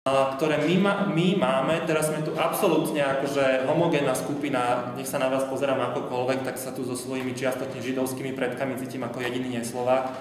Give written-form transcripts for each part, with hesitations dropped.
ktoré my máme, teraz sme tu absolútne akože homogénna skupina, nech sa na vás pozerám akokoľvek, tak sa tu so svojimi čiastočne židovskými predkami cítim ako jediný neslovák.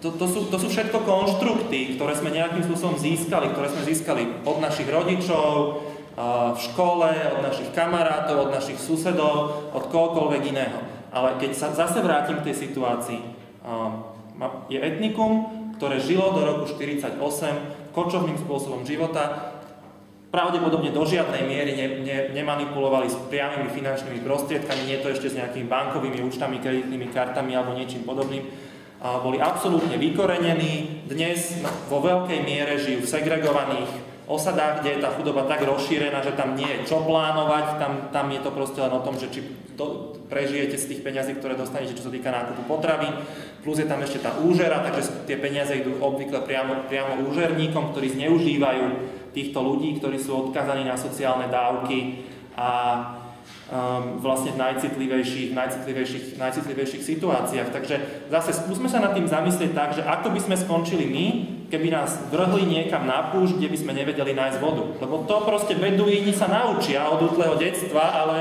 To sú všetko konštrukty, ktoré sme nejakým spôsobom získali, ktoré sme získali od našich rodičov, v škole, od našich kamarátov, od našich susedov, od kohokoľvek iného. Ale keď sa zase vrátim k tej situácii, je etnikum, ktoré žilo do roku 1948 kočovným spôsobom života, pravdepodobne do žiadnej miery nemanipulovali s priamými finančnými prostriedkami, nie to ešte s nejakými bankovými účtami, kreditnými kartami alebo niečím podobným. Boli absolútne vykorenení, dnes vo veľkej miere žijú v segregovaných osadách, kde je tá chudoba tak rozšírená, že tam nie je čo plánovať, tam je to proste len o tom, že či prežijete z tých peňazí, ktoré dostanete, čo sa týka nákupu potravín, plus je tam ešte tá úžera, takže tie peniaze idú obvykle priamo úžerníkom, ktorí zneužívajú týchto ľudí, ktorí sú odkazaní na sociálne dávky a vlastne v najcitlivejších situáciách. Takže zase skúsme sa nad tým zamyslieť tak, že ako by sme skončili my, keby nás vrhli niekam na púšť, kde by sme nevedeli nájsť vodu. Lebo to proste beduíni sa naučia od útleho detstva, ale...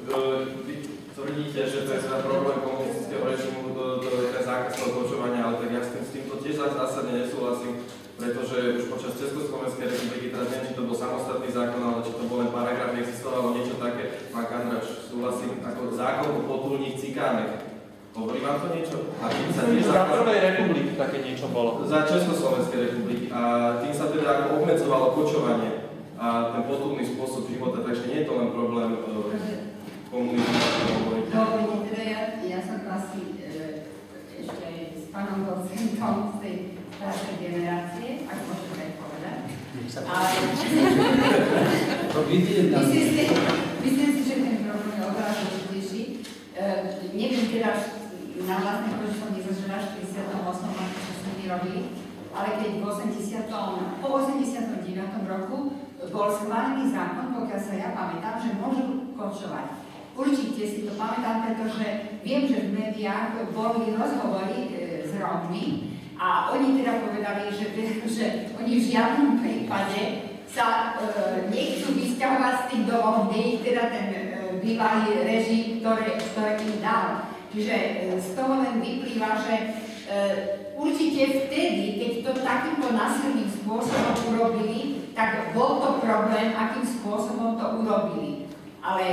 Vy tvrdíte, že to je problém komunistického režimu, to je ten zákaz toho kočovania, ale tak ja s týmto tiež zásadne nesúhlasím, pretože už počas Československej republiky, teraz neviem, či to bol samostatný zákon, ale či to bol len paragraf, existovalo niečo také, pán Kandrač, súhlasím, ako zákon o potulných cikánech. Hovorí vám to niečo? A tým sa tiež za prvej republiky také niečo bolo. Za Československej republiky. A tým sa teda ako obmedzovalo kočovanie a ten potulný spôsob života, takže nie je to len problém komunizmu. No, teda ja som asi ešte s pánom docentom z tej staršej generácie, ak môžem aj povedať. Ale myslím si, že ten problém je oveľa dôležitejší. Neviem teda, na vlastné koži som nezažila v 48. roku, čo sme my robili, ale keď po 89. roku bol schválený zákon, pokiaľ sa ja pamätám, že môžu kočovať. Určite si to pamätám, pretože viem, že v médiách boli rozhovory s Rómmi a oni teda povedali, že oni v žiadnom prípade sa nechcú vysťahovať z tých domov, kde ich teda ten bývalý režim, ktoré im dal. Čiže z toho len vyplýva, že určite vtedy, keď to takýmto násilným spôsobom urobili, tak bol to problém, akým spôsobom to urobili. Ale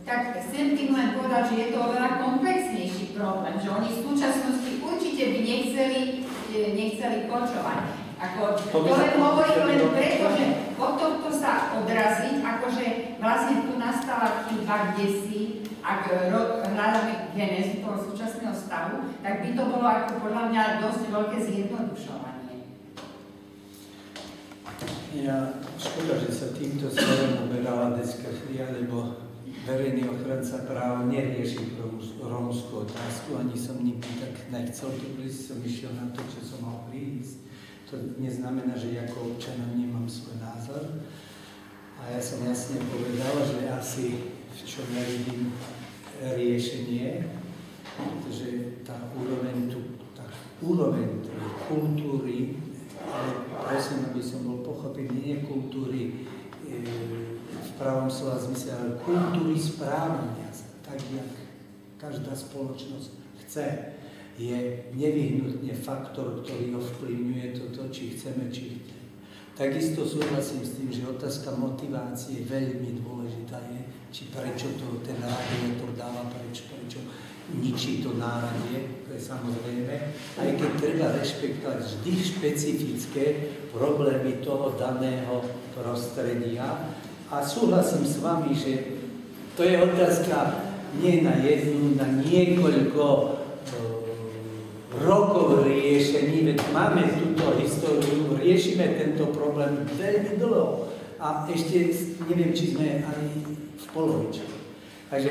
tak chcem tým len povedať, že je to oveľa komplexnejší problém, že oni v súčasnosti určite by nechceli kočovať. To len hovorím len preto, že od tohto sa odraziť, akože vlastne tu nastala chyba kdesi, ak hľadáme genézu toho súčasného stavu, tak by to bolo ako podľa mňa dosť veľké zjednodušovanie. Škoda, že sa týmto smerom uberala diskusia, lebo verejný ochranca práva nerieši rómskú otázku, ani som nikdy tak nechcel tu prísť, som išiel na to, čo som mal prísť. To neznamená, že ako občanom nemám svoj názor. A ja som jasne povedal, že asi v čom nevidím riešenie, pretože tá úroveň tej kultúry, ale prosím, aby som bol pochopený, nie kultúry v pravom slova zmysle, ale kultúry správania sa, tak jak každá spoločnosť chce, je nevyhnutne faktor, ktorý ovplyvňuje toto, či chceme, či chceme. Takisto súhlasím s tým, že otázka motivácie veľmi dôležitá je, či prečo to ten radiátor dáva, prečo ničí to náradie, to je samozrejme, aj keď treba rešpektovať vždy špecifické problémy toho daného prostredia. A súhlasím s vami, že to je otázka nie na jednu, na niekoľko rokov riešení, veď máme túto históriu, riešime tento problém veľmi dlho a ešte neviem, či sme aj v polovičke. Takže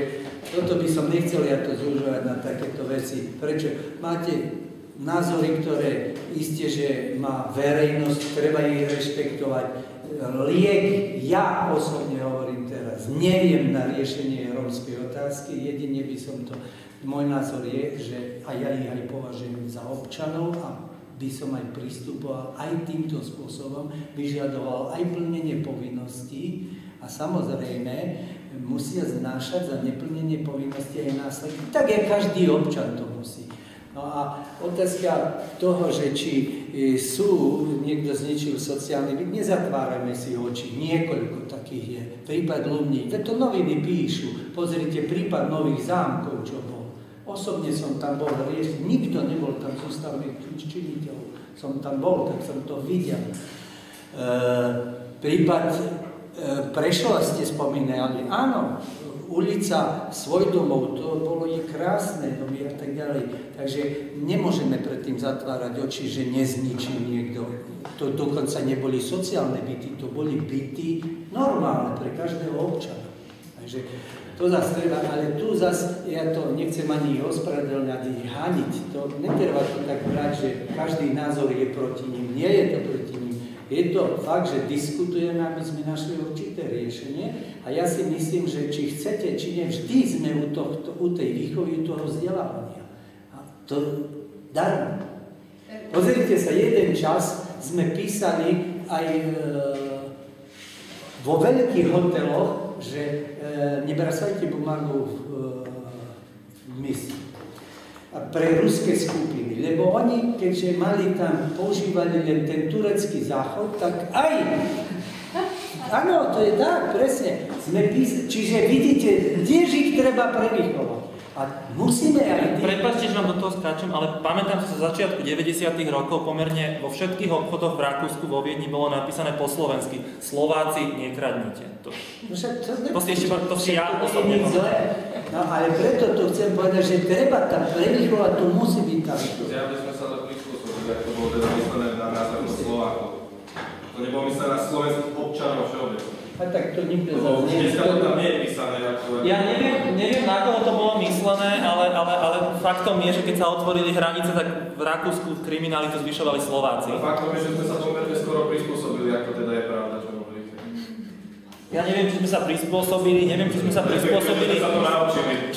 toto by som nechcel ja to zúžovať na takéto veci. Prečo? Máte názory, ktoré isté, že má verejnosť, treba ich rešpektovať. Liek, ja osobne hovorím teraz, neviem na riešenie rómskej otázky, jedine by som to, môj názor je, že aj ja ich aj považujem za občanov a by som aj pristupoval aj týmto spôsobom, vyžadoval aj plnenie povinností a samozrejme musia znášať za neplnenie povinností aj následky. Tak je každý občan to musí. No a otázka toho, že či niekto zničil sociálny byt, nezatvárame si oči, niekoľko takých je. Prípad Lumník, to noviny píšu, pozrite prípad Nových Zámkov, čo bol. Osobne som tam bol riešiť, nikto nebol tam z ústavných činiteľov. Som tam bol, tak som to videl. Prípad Prešova ste spomínali, áno, ulica Svojdomov, to bolo krásne domy a tak ďalej. Takže nemôžeme predtým zatvárať oči, že nezničí niekto. To dokonca neboli sociálne byty, to boli byty normálne pre každého občana. Takže to zase treba, ale tu zase, ja to nechcem ani ospravedlňať, haniť. To netreba to tak brať, že každý názor je proti ním. Nie je to proti ním. Je to fakt, že diskutujeme, aby sme našli určité riešenie. A ja si myslím, že či chcete, či nie, vždy sme u tej výchovy, u toho vzdelávania. A to darmo. Pozrite sa, jeden čas sme písali aj vo veľkých hoteloch, že nebracajte bumagu v misii pre ruské skupiny, lebo oni, keďže mali tam, používali len ten turecký záchod, tak aj, áno, to je tak, presne, sme písali, čiže vidíte, tiež ich treba prevychovať. A musíme aj... Prepáčte, že vám do toho skáčem, ale pamätám sa zo začiatku 90. rokov pomerne vo všetkých obchodoch v Rakúsku, vo Viedni bolo napísané po slovensky: Slováci, nekradnite. To si ja osobne... No ale preto to chcem povedať, že treba tam prevychovať, tu musí byť tam. Ja by sme sa to prispôsobili, ak to bolo teda myslené na nás ako Slovákov. To nebolo myslené na slovenských občanov všeobecne. A tak to nikto dneska to tam nie je písané. Ja neviem, na koho to bolo myslené, ale faktom je, že keď sa otvorili hranice, tak v Rakúsku kriminalitu zvyšovali Slováci. A faktom je, že sme sa pomerne skoro prispôsobili, ako teda je pravda, čo hovoríte. Ja neviem, či sme sa prispôsobili, či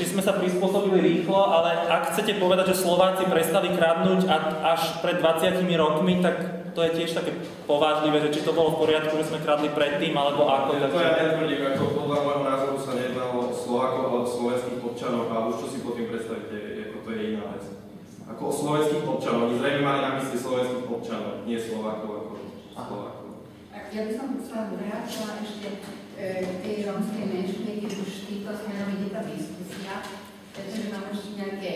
sme sa prispôsobili rýchlo, ale ak chcete povedať, že Slováci prestali kradnúť až pred 20 rokmi, tak to je tiež také povážlivé, že či to bolo v poriadku, že sme kradli predtým, alebo ako. To ja netvrdím, ako podľa môjho názoru sa nejednalo o Slovákov, ale o slovenských občanov, a už čo si pod tým predstavíte, ako to je iná vec. Ako o slovenských občanov, oni zrejme mali na mysli slovenských občanov, nie Slovákov ako Slovákov. Ja by som chcela vrátila ešte k tej rómskej menšine, keď už týmto smerom ide tá diskusia, pretože mám ešte nejaké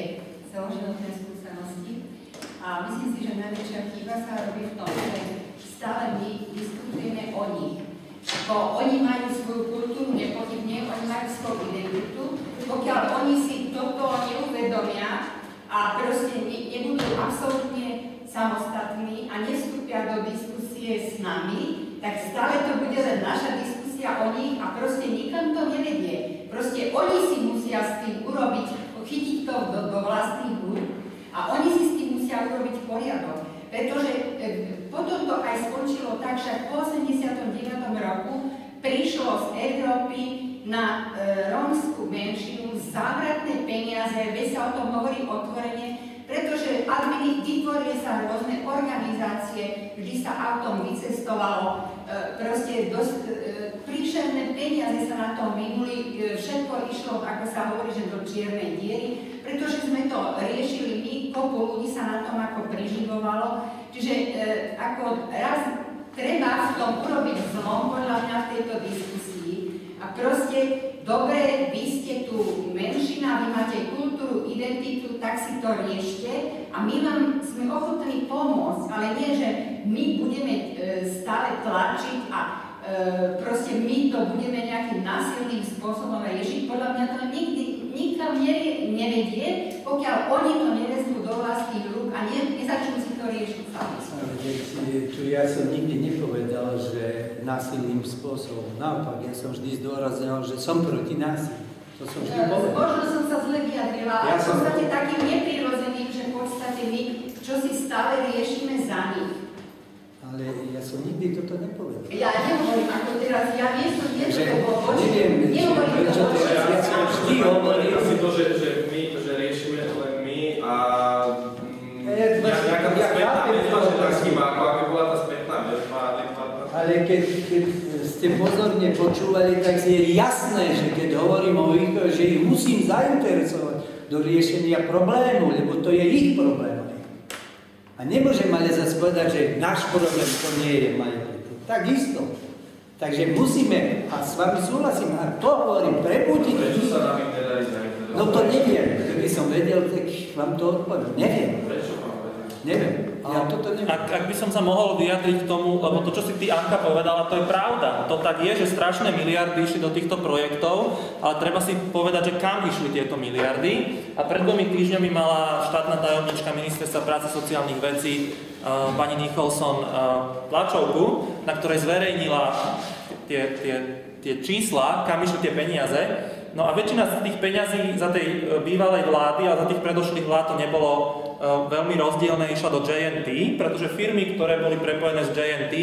celoživotné skúsenosti. A myslím si, že najväčšia chyba sa robí v tom, že stále my diskutujeme o nich. Oni majú svoju kultúru, nepochybne, oni majú svoju identitu. Pokiaľ oni si toto neuvedomia a proste nebudú absolútne samostatní a nevstúpia do diskusie s nami, tak stále to bude len naša diskusia o nich a proste nikam to nevedie. Proste oni si musia s tým urobiť, chytiť to do vlastných rúk a oni si s tým musia urobiť poriadok. Pretože potom to aj skončilo tak, že po 89. roku prišlo z Európy na rómsku menšinu závratné peniaze, veď sa o tom hovorí otvorene, pretože vytvorili sa rôzne organizácie, vždy sa autom vycestovalo, proste dosť príšerné peniaze sa na to minuli, všetko išlo, ako sa hovorí, že do čiernej diery, pretože sme to riešili my, kopu ľudí sa na tom ako priživovalo, čiže ako raz treba v tom urobiť zlom, podľa mňa v tejto diskusii a proste dobre, vy ste tu menšina, vy máte kultúru, identitu, tak si to riešte a my vám sme ochotní pomôcť, ale nie, že my budeme stále tlačiť a proste my to budeme nejakým násilným spôsobom riešiť. Podľa mňa to nikam nevedie, pokiaľ oni to nevezmú do vlastných rúk a nezačnú si to riešiť sami. Ja som nikdy nepovedal, že násilným spôsobom. Naopak, ja som vždy zdôrazňoval, že som proti násiliu. To som vždy povedal. Možno som sa zle vyjadrila, ale v podstate takým neprirodzeným, že v podstate my čo si stále riešime za nich. Ale ja som nikdy toto nepovedal. Ja nehovorím ako teraz, ja nie som to bolo voči. Neviem, prečo teraz ja som vždy hovoril. Asi to, že riešime len my a nejaká spätná väzba, Ale keď ste pozorne počúvali, tak je jasné, že keď hovorím o ich, že ich musím zainteresovať do riešenia problému, lebo to je ich problém. A nemôžem ale zase povedať, že náš problém to nie je majorita. Takisto. Takže musíme, a s vami súhlasím, a to hovorím, prebudiť. Prečo sa nám ich nedali zainteresovať? No to neviem. Keby som vedel, tak vám to odpoviem. Neviem. Prečo vám vedel? Neviem. Ja toto neviem. Ak by som sa mohol vyjadriť k tomu, lebo to, čo si ty, Anka, povedala, to je pravda. To tak je, že strašné miliardy išli do týchto projektov, ale treba si povedať, že kam išli tieto miliardy. A pred 2 týždňami mala štátna tajomnička ministerstva práce sociálnych vecí pani Nicholson tlačovku, na ktorej zverejnila tie čísla, kam išli tie peniaze. No a väčšina z tých peňazí za tej bývalej vlády a za tých predošlých vlád to nebolo veľmi rozdielne, išla do JNT, pretože firmy, ktoré boli prepojené s JNT,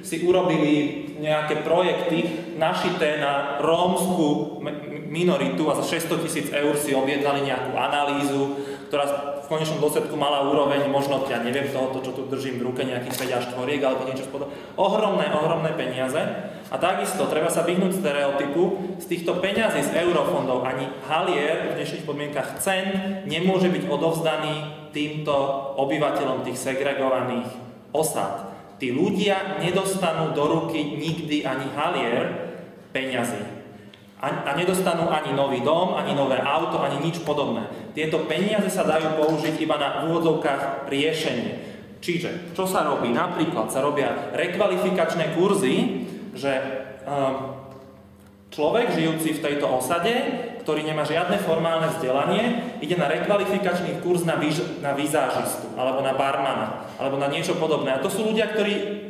si urobili nejaké projekty našité na rómsku minoritu a za 600 000 eur si objednali nejakú analýzu, ktorá v konečnom dôsledku mala úroveň možno, ja neviem tohoto, čo tu držím v ruke, nejakých 5 až 4 alebo niečo spodobné. Ohromné peniaze. A takisto treba sa vyhnúť stereotypu, z týchto peňazí z eurofondov ani halier v dnešných podmienkach cen nemôže byť odovzdaný týmto obyvateľom tých segregovaných osad. Tí ľudia nedostanú do ruky nikdy ani halier peňazí. A nedostanú ani nový dom, ani nové auto, ani nič podobné. Tieto peniaze sa dajú použiť iba na úvodzovkách riešenie. Čiže, čo sa robí? Napríklad sa robia rekvalifikačné kurzy, že človek žijúci v tejto osade, ktorý nemá žiadne formálne vzdelanie, ide na rekvalifikačný kurz na vizážistu, alebo na barmana, alebo na niečo podobné. A to sú ľudia, ktorí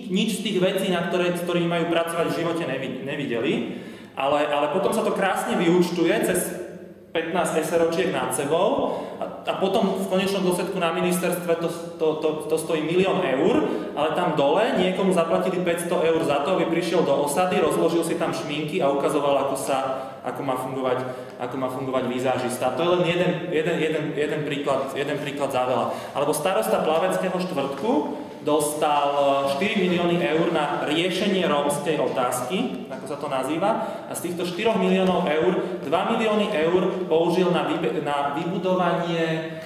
nič z tých vecí, s ktorými majú pracovať v živote, nevideli. Ale potom sa to krásne vyúčtuje cez 15 SROčiek nad sebou a potom v konečnom dôsledku na ministerstve to stojí 1 000 000 eur, ale tam dole niekomu zaplatili 500 eur za to, aby prišiel do osady, rozložil si tam šminky a ukazoval, ako má fungovať vizážista. To je len jeden príklad za veľa. Alebo starosta Plaveckého štvrtku dostal 4 milióny eur na riešenie rómskej otázky, ako sa to nazýva, a z týchto 4 miliónov eur 2 milióny eur použil na vybudovanie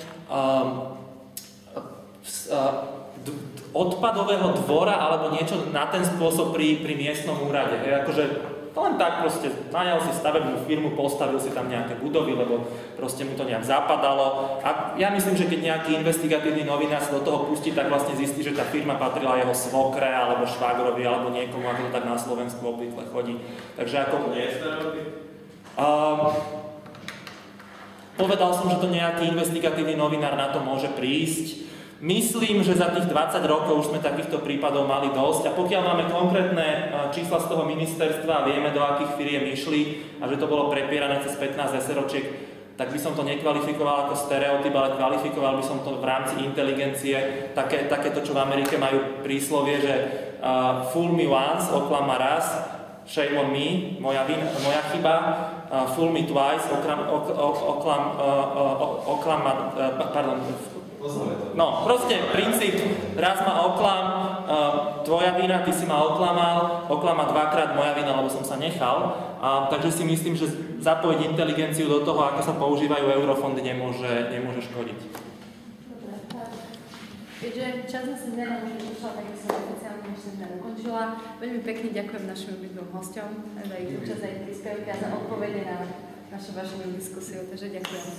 odpadového dvora alebo niečo na ten spôsob pri miestnom úrade. Akože to len tak proste najal si stavebnú firmu, postavil si tam nejaké budovy, lebo proste mu to nejak zapadalo. A ja myslím, že keď nejaký investigatívny novinár sa do toho pustí, tak vlastne zistí, že tá firma patrila jeho svokre, alebo švagrovi, alebo niekomu, ako to tak na Slovensku obvykle chodí. Takže ako... Nie je stereotyp? Povedal som, že to nejaký investigatívny novinár na to môže prísť. Myslím, že za tých 20 rokov už sme takýchto prípadov mali dosť a pokiaľ máme konkrétne čísla z toho ministerstva a vieme, do akých firiem išli a že to bolo prepierané cez 15 SROčiek, tak by som to nekvalifikoval ako stereotyp, ale kvalifikoval by som to v rámci inteligencie. Takéto, čo v Amerike majú príslovie, že fool me once, oklam ma raz, shame on me, moja chyba, fool me twice, no, proste princíp, raz ma oklam, tvoja vina, ty si ma oklamal, oklama dvakrát, moja vina, lebo som sa nechal. Takže si myslím, že zapojiť inteligenciu do toho, ako sa používajú eurofondy, nemôže škodiť. Dobre, tak. Keďže čas na seminára už vyšla, tak by som oficiálne dnešná ukončila. Veľmi pekne ďakujem našim obidvom hosťom za ich účasť, za ich príspevky a za odpovede na našu vážnu diskusiu. Takže ďakujem.